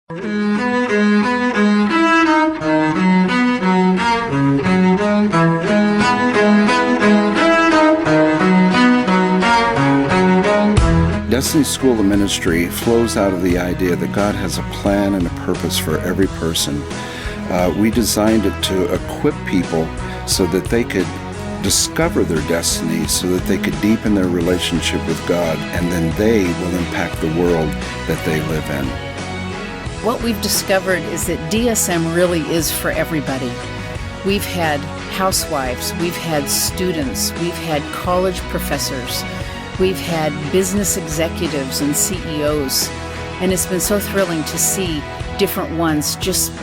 Destiny's School of Ministry flows out of the idea that God has a plan and a purpose for every person. We designed it to equip people so that they could discover their destiny, so that they could deepen their relationship with God, and then they will impact the world that they live in. What we've discovered is that DSM really is for everybody. We've had housewives, we've had students, we've had college professors, we've had business executives and CEOs, and it's been so thrilling to see different ones just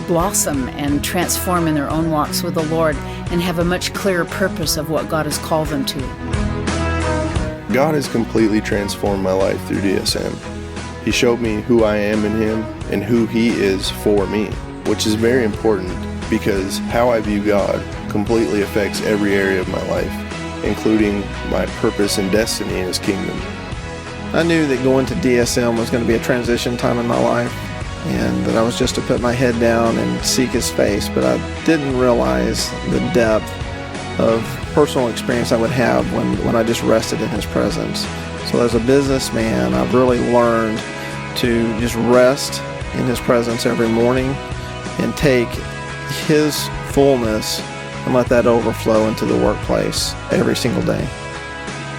blossom and transform in their own walks with the Lord and have a much clearer purpose of what God has called them to. God has completely transformed my life through DSM. He showed me who I am in Him and who He is for me, which is very important because how I view God completely affects every area of my life, including my purpose and destiny in His kingdom. I knew that going to DSM was going to be a transition time in my life, and that I was just to put my head down and seek His face, but I didn't realize the depth of personal experience I would have when I just rested in His presence. So as a businessman, I've really learned to just rest in His presence every morning and take His fullness and let that overflow into the workplace every single day.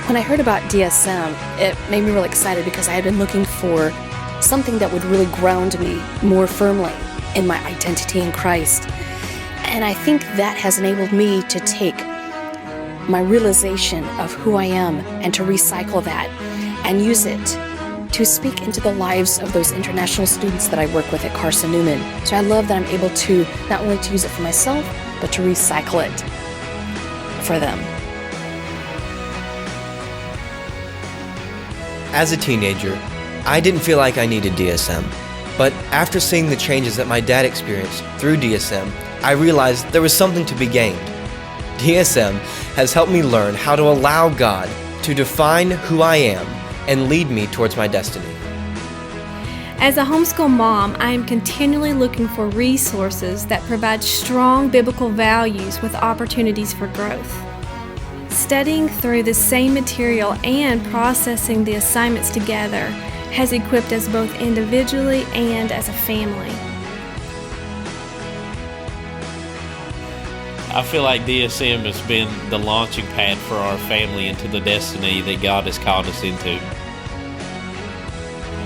When I heard about DSM, it made me really excited because I had been looking for something that would really ground me more firmly in my identity in Christ. And I think that has enabled me to take my realization of who I am and to recycle that and use it to speak into the lives of those international students that I work with at Carson Newman. So I love that I'm able to not only to use it for myself, but to recycle it for them. As a teenager, I didn't feel like I needed DSM, but after seeing the changes that my dad experienced through DSM, I realized there was something to be gained. DSM has helped me learn how to allow God to define who I am and lead me towards my destiny. As a homeschool mom, I am continually looking for resources that provide strong biblical values with opportunities for growth. Studying through the same material and processing the assignments together has equipped us both individually and as a family. I feel like DSM has been the launching pad for our family into the destiny that God has called us into.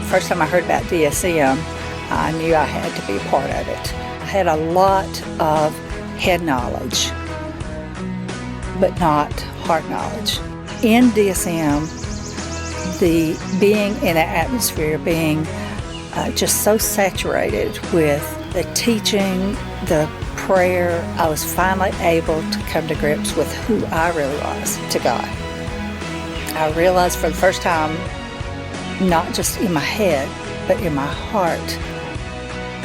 First time I heard about DSM, I knew I had to be a part of it. I had a lot of head knowledge, but not heart knowledge. In DSM, the being in an atmosphere, being just so saturated with the teaching, the prayer, I was finally able to come to grips with who I really was to God. I realized for the first time, not just in my head, but in my heart,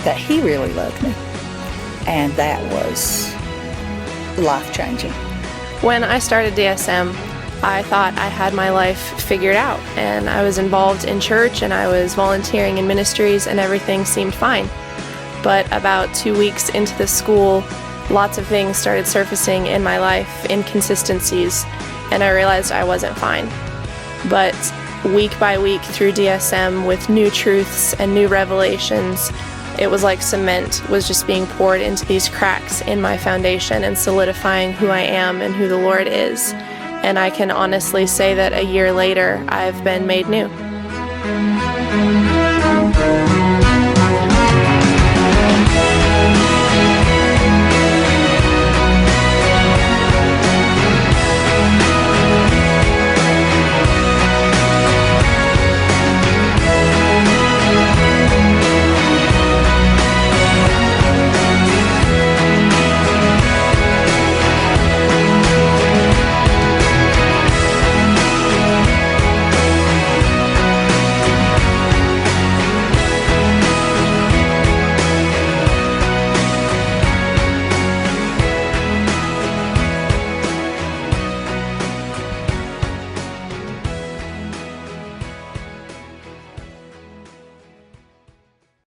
that He really loved me. And that was life-changing. When I started DSM, I thought I had my life figured out, and I was involved in church and I was volunteering in ministries and everything seemed fine. But about 2 weeks into the school, lots of things started surfacing in my life, inconsistencies, and I realized I wasn't fine. But week by week through DSM with new truths and new revelations, it was like cement was just being poured into these cracks in my foundation and solidifying who I am and who the Lord is. And I can honestly say that a year later, I've been made new.